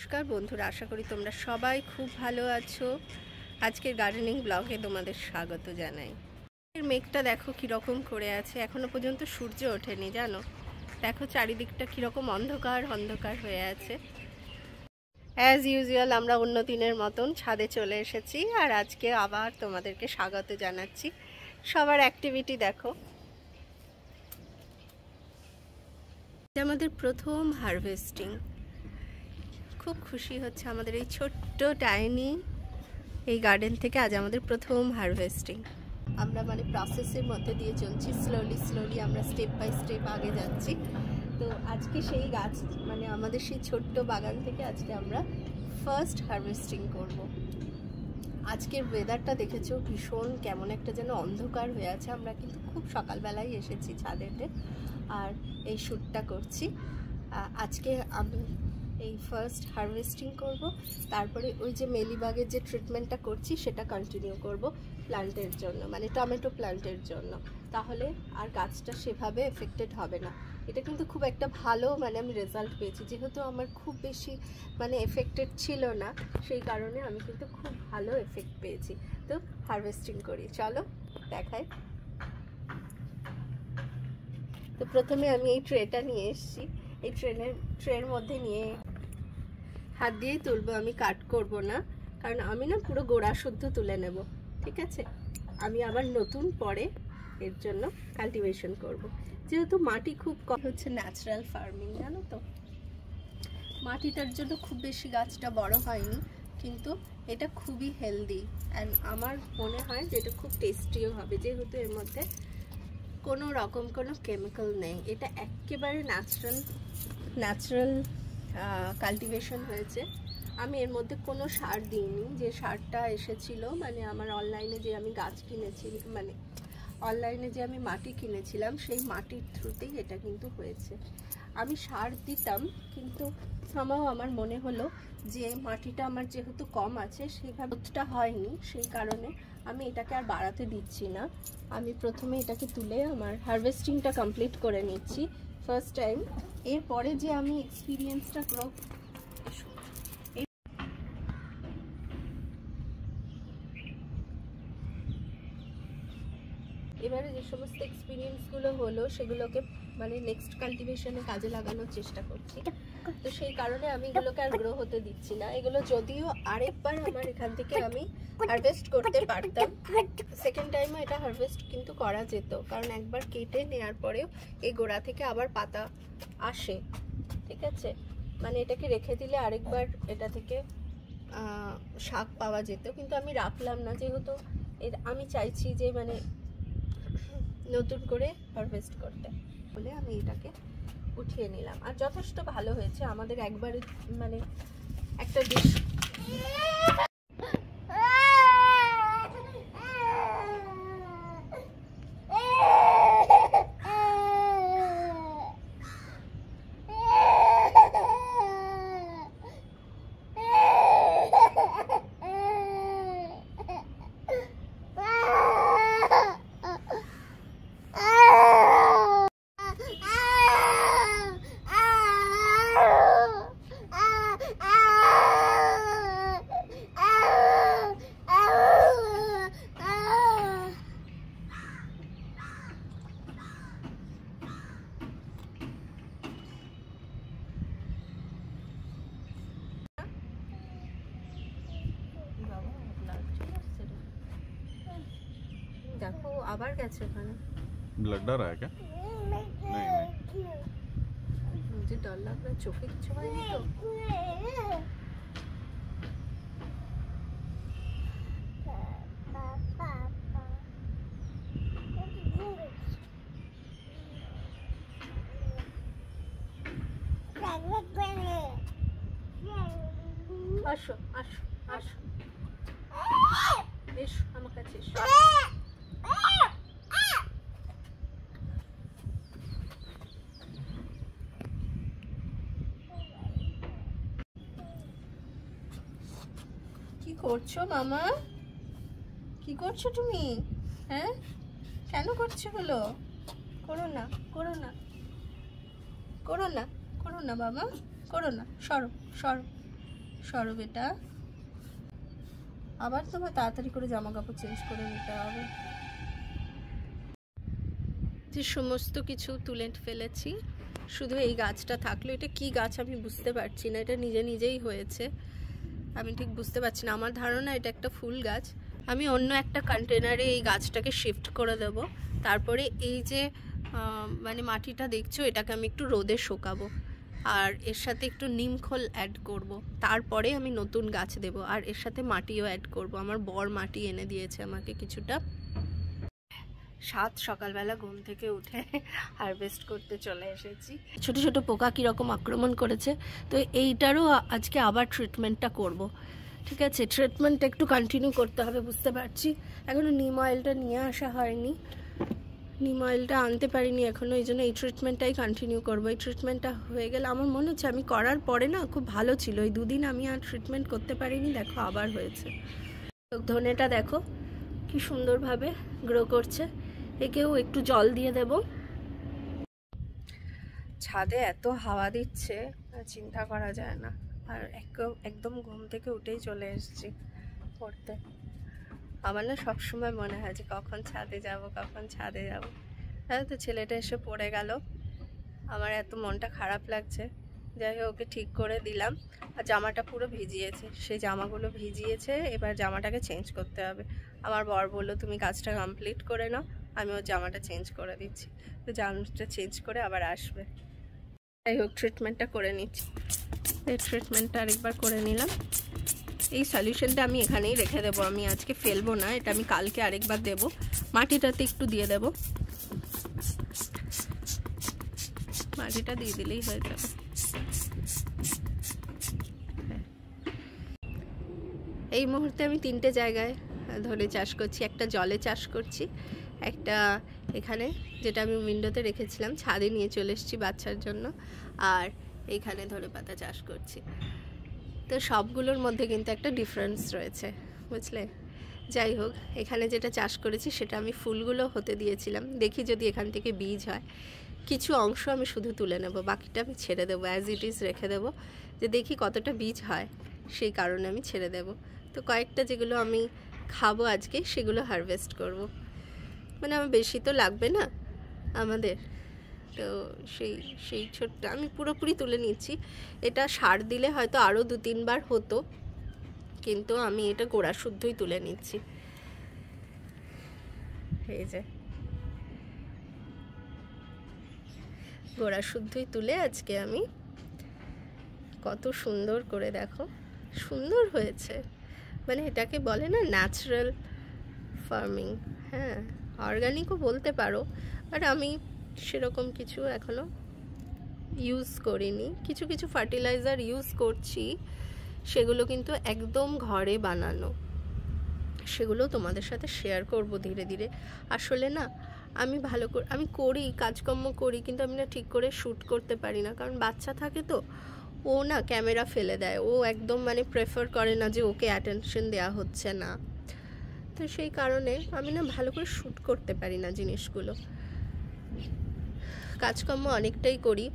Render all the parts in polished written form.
নমস্কার বন্ধুরা, আশা করি তোমরা সবাই খুব ভালো আছো। আজকের গার্ডেনিং ব্লগে তোমাদের স্বাগত জানাই। মেঘটা দেখো কীরকম করে আছে, এখনো পর্যন্ত সূর্য ওঠেনি জানো। দেখো চারিদিকটা কীরকম অন্ধকার অন্ধকার হয়ে আছে। অ্যাজ ইউজুয়াল আমরা অন্য দিনের মতন ছাদে চলে এসেছি, আর আজকে আবার তোমাদেরকে স্বাগত জানাচ্ছি। সবার অ্যাক্টিভিটি দেখো। আমাদের প্রথম হারভেস্টিং, খুব খুশি হচ্ছে আমাদের এই ছোট্ট টাইনি এই গার্ডেন থেকে। আজ আমাদের প্রথম হারভেস্টিং। আমরা প্রসেসের মধ্যে দিয়ে চলছি, স্লোলি আমরা স্টেপ বাই স্টেপ আগে যাচ্ছি। তো আজকে সেই গাছ আমাদের সেই ছোট্ট বাগান থেকে আজকে আমরা ফার্স্ট হারভেস্টিং করব। আজকের ওয়েদারটা দেখেছো, ভীষণ কেমন একটা যেন অন্ধকার হয়ে আছে। আমরা কিন্তু খুব সকালবেলায় এসেছি ছাদেতে, আর এই শ্যুটটা করছি। আজকে আমি এই ফার্স্ট হারভেস্টিং করব, তারপরে ওই যে মেলিবাগের যে ট্রিটমেন্টটা করছি সেটা কন্টিনিউ করব প্ল্যান্টের জন্য, টমেটো প্ল্যান্টের জন্য। তাহলে আর গাছটা সেভাবে এফেক্টেড হবে না। এটা কিন্তু খুব একটা ভালো আমি রেজাল্ট পেয়েছি, যেহেতু আমার খুব বেশি এফেক্টেড ছিল না, সেই কারণে আমি কিন্তু খুব ভালো এফেক্ট পেয়েছি। তো হারভেস্টিং করি, চলো দেখাই। তো প্রথমে আমি এই ট্রেটা নিয়ে এসেছি। এই ট্রের মধ্যে নিয়ে হাত দিয়েই তুলবো, আমি কাট করব না, কারণ আমি পুরো গোড়া শুদ্ধ তুলে নেব, ঠিক আছে। আমি আবার নতুন পরে এর জন্য কাল্টিভেশন করব। যেহেতু মাটি খুব কম, হচ্ছে ন্যাচারাল ফার্মিং, জানো তো, মাটিটার জন্য খুব বেশি গাছটা বড় হয়নি, কিন্তু এটা খুবই হেলদি। অ্যান্ড আমার মনে হয় যে এটা খুব টেস্টিও হবে, যেহেতু এর মধ্যে কোনো রকম কোনো কেমিক্যাল নেই। এটা একেবারে ন্যাচারাল কাল্টিভেশন হয়েছে। আমি এর মধ্যে কোনো সার দিইনি। যে সারটা এসেছিল আমার অনলাইনে যে আমি গাছ কিনেছি, অনলাইনে যে আমি মাটি কিনেছিলাম, সেই মাটির থ্রুতেই এটা কিন্তু হয়েছে। আমি সার দিতাম, কিন্তু সামাও আমার মনে হলো যে মাটিটা আমার যেহেতু কম আছে, সেইভাবে রোদটা হয়নি, সেই কারণে আমি এটাকে আর বাড়াতে দিচ্ছি না। আমি প্রথমে এটাকে তুলে আমার হারভেস্টিংটা কমপ্লিট করে নিচ্ছি ফার্স্ট টাইম। এরপরে যে আমি এক্সপিরিয়েন্সটা করব, এবারে যে সমস্ত এক্সপিরিয়েন্সগুলো হলো সেগুলোকে নেক্সট কাল্টিভেশনে কাজে লাগানোর চেষ্টা করছি। তো সেই কারণে আমি এগুলোকে আর গ্রো হতে দিচ্ছি না। এগুলো যদিও আরেকবার আমার এখান থেকে আমি হারভেস্ট করতে পারতাম, সেকেন্ড টাইমও এটা হারভেস্ট কিন্তু করা যেত, কারণ একবার কেটে নেওয়ার পরেও এই গোড়া থেকে আবার পাতা আসে, ঠিক আছে। এটাকে রেখে দিলে আরেকবার এটা থেকে শাক পাওয়া যেত, কিন্তু আমি রাখলাম না, যেহেতু আমি চাইছি যে নতুন করে হারভেস্ট করতে, বলে আমি এটাকে উঠিয়ে নিলাম। আর যথেষ্ট ভালো হয়েছে আমাদের একবারে একটা ডিশ। देखो আবার গেছে ওখানে। ब्लड आ रहा है क्या? नहीं मुझे डर लग रहा है, चोखे কিছু হয়নি তো? আসো আসো আসো, এসো আমার কাছে এসো। কি করছো মামা? কি করছো তুমি? হ্যাঁ, কেন করছো এগুলো? করো না করো না করো না করো না বাবা, করো না, সরো সরো সরো বেটা, আবার তোমার তাড়াতাড়ি করে জামা কাপড় চেঞ্জ করে নিতে হবে। যে সমস্ত কিছু তুলে ফেলেছি, শুধু এই গাছটা থাকলো। এটা কি গাছ আমি বুঝতে পারছি না, এটা নিজে নিজেই হয়েছে, আমি ঠিক বুঝতে পারছি না। আমার ধারণা এটা একটা ফুল গাছ। আমি অন্য একটা কন্টেনারে এই গাছটাকে শিফট করে দেব। তারপরে এই যে মানে মাটিটা দেখছো, এটাকে আমি একটু রোদে শুকাবো, আর এর সাথে একটু নিমখোল অ্যাড করব। তারপরে আমি নতুন গাছ দেব, আর এর সাথে মাটিও অ্যাড করব। আমার বর মাটি এনে দিয়েছে আমাকে কিছুটা। সকালবেলা ঘুম থেকে উঠে হারভেস্ট করতে চলে এসেছি। ছোট ছোট পোকা কীরকম আক্রমণ করেছে, তো এইটারও আজকে আবার ট্রিটমেন্টটা করব। ঠিক আছে, ট্রিটমেন্টটা একটু কন্টিনিউ করতে হবে, বুঝতে পারছি। এখনও নিম অয়েলটা নিয়ে আসা হয়নি, নিম অয়েলটা আনতে পারিনি এখনও, এই জন্য এই ট্রিটমেন্টটাই কন্টিনিউ করবো। এই ট্রিটমেন্টটা হয়ে গেলে আমার মনে হচ্ছে আমি করার পরে না খুব ভালো ছিল। এই দুদিন আমি আর ট্রিটমেন্ট করতে পারিনি, দেখো আবার হয়েছে। ধনেটা দেখো কি সুন্দরভাবে গ্রো করছে। একেও একটু জল দিয়ে দেব। ছাদে এত হাওয়া দিচ্ছে চিন্তা করা যায় না। আর একদম ঘুম থেকে উঠেই চলে এসেছি পড়তে। আমার না সবসময় মনে হয় যে কখন ছাদে যাব, কখন ছাদে যাব। তাই তো ছেলেটা এসে পড়ে গেল, আমার এত মনটা খারাপ লাগছে। যাই হোক, ওকে ঠিক করে দিলাম। আর জামাটা পুরো ভিজিয়েছে, সেই জামাগুলো ভিজিয়েছে, এবার জামাটাকে চেঞ্জ করতে হবে। আমার বর বললো তুমি কাজটা কমপ্লিট করে নাও, আমি ওর জামাটা চেঞ্জ করে দিচ্ছি। তো জামাটা চেঞ্জ করে আবার আসবে। যাই হোক, ট্রিটমেন্টটা করে নিচ্ছি। এই ট্রিটমেন্টটা আরেকবার করে নিলাম। এই সলিউশনটা আমি এখানেই রেখে দেবো, আমি আজকে ফেলবো না, এটা আমি কালকে আরেকবার দেব। মাটিটাতে একটু দিয়ে দেব, মাটিটা দিয়ে দিলেই হয়ে যাবে। এই মুহূর্তে আমি 3টে জায়গায় ধরে চাষ করছি। একটা জলে চাষ করছি, একটা এখানে যেটা আমি উইন্ডোতে রেখেছিলাম, ছাদে নিয়ে চলে এসেছি বাচ্চার জন্য, আর এইখানে ধরে পাতা চাষ করছি। তো সবগুলোর মধ্যে কিন্তু একটা ডিফারেন্স রয়েছে, বুঝলে। যাই হোক, এখানে যেটা চাষ করেছি সেটা আমি ফুলগুলো হতে দিয়েছিলাম, দেখি যদি এখান থেকে বীজ হয়। কিছু অংশ আমি শুধু তুলে নেব, বাকিটা আমি ছেড়ে দেবো, অ্যাজ ইট ইজ রেখে দেবো, যে দেখি কতটা বীজ হয়, সেই কারণে আমি ছেড়ে দেব। তো কয়েকটা যেগুলো আমি খাবো আজকে, সেগুলো হারভেস্ট করব। মানে আমার বেশি তো লাগবে না আমাদের, তো সেই ছোট্ট আমি পুরোপুরি তুলে নিচ্ছি। এটা সার দিলে হয়তো আরও 2-3 বার হতো, কিন্তু আমি এটা গোড়া শুদ্ধই তুলে নিচ্ছি। এই যে গোড়া শুদ্ধই তুলে আজকে আমি, কত সুন্দর করে দেখো, সুন্দর হয়েছে। মানে এটাকে বলে না ন্যাচারাল ফার্মিং। হ্যাঁ, অর্গানিকও বলতে পারো, বাট আমি সেরকম কিছু এখনো ইউজ করিনি। কিছু কিছু ফার্টিলাইজার ইউজ করছি, সেগুলো কিন্তু একদম ঘরে বানানো, সেগুলো তোমাদের সাথে শেয়ার করব ধীরে ধীরে। আসলে না আমি ভালো করে আমি করি, কাজকর্ম করি, কিন্তু আমি না ঠিক করে শ্যুট করতে পারি না, কারণ বাচ্চা থাকে তো, ও না ক্যামেরা ফেলে দেয়। ও একদম মানে প্রেফার করে না যে ওকে অ্যাটেনশন দেওয়া হচ্ছে না, তো সেই কারণে আমি না ভালো করে শ্যুট করতে পারি না জিনিসগুলো। কাজকর্ম অনেকটাই করি,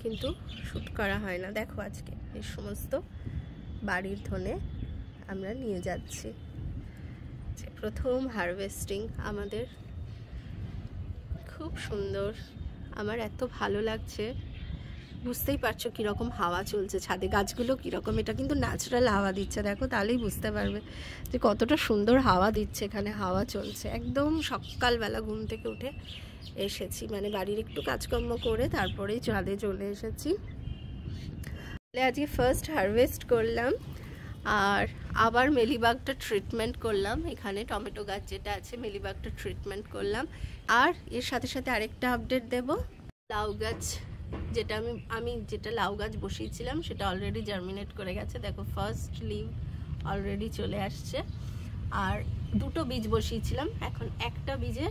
কিন্তু শ্যুট করা হয় না। দেখো আজকে এই সমস্ত বাড়ির ধনে আমরা নিয়ে যাচ্ছি, যে প্রথম হারভেস্টিং আমাদের। খুব সুন্দর, আমার এত ভালো লাগছে। বুঝতেই পারছো কীরকম হাওয়া চলছে ছাদে, গাছগুলো কীরকম, এটা কিন্তু ন্যাচারাল হাওয়া দিচ্ছে। দেখো তাহলেই বুঝতে পারবে যে কতটা সুন্দর হাওয়া দিচ্ছে, এখানে হাওয়া চলছে। একদম সকালবেলা ঘুম থেকে উঠে এসেছি, মানে বাড়ির একটু কাজকর্ম করে তারপরেই ছাদে চলে এসেছি। আজকে ফার্স্ট হারভেস্ট করলাম, আর আবার মেলিবাগটা ট্রিটমেন্ট করলাম। এখানে টমেটো গাছ যেটা আছে, মেলিবাগটা ট্রিটমেন্ট করলাম। আর এর সাথে সাথে আরেকটা আপডেট দেব, লাউ গাছ যেটা আমি যেটা লাউ গাছ বসিয়েছিলাম সেটা অলরেডি জার্মিনেট করে গেছে। দেখো ফার্স্ট লিভ অলরেডি চলে আসছে। আর 2টো বীজ বসিয়েছিলাম, এখন একটা বীজে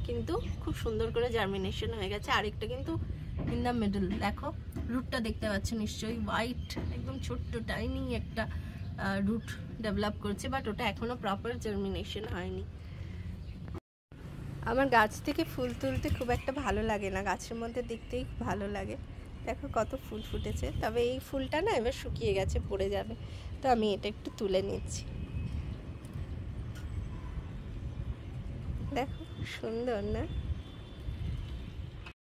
কিন্তু খুব সুন্দর করে জার্মিনেশন হয়ে গেছে। আরেকটা কিন্তু ইন দ্য মিডল, দেখো রুটটা দেখতে পাচ্ছ নিশ্চয়ই, হোয়াইট একদম ছোট্ট টাইনি একটা রুট ডেভেলপ করছে, বাট ওটা এখনো প্রপার জার্মিনেশন হয়নি। আমার গাছ থেকে ফুল তুলতে খুব একটা ভালো লাগে না, গাছের মধ্যে দেখতেই ভালো লাগে, দেখো কত ফুল ফুটেছে, তবে এই ফুলটা না এবার শুকিয়ে গেছে, পড়ে যাবে, তো আমি এটা একটু তুলে নিচ্ছি। দেখো সুন্দর না?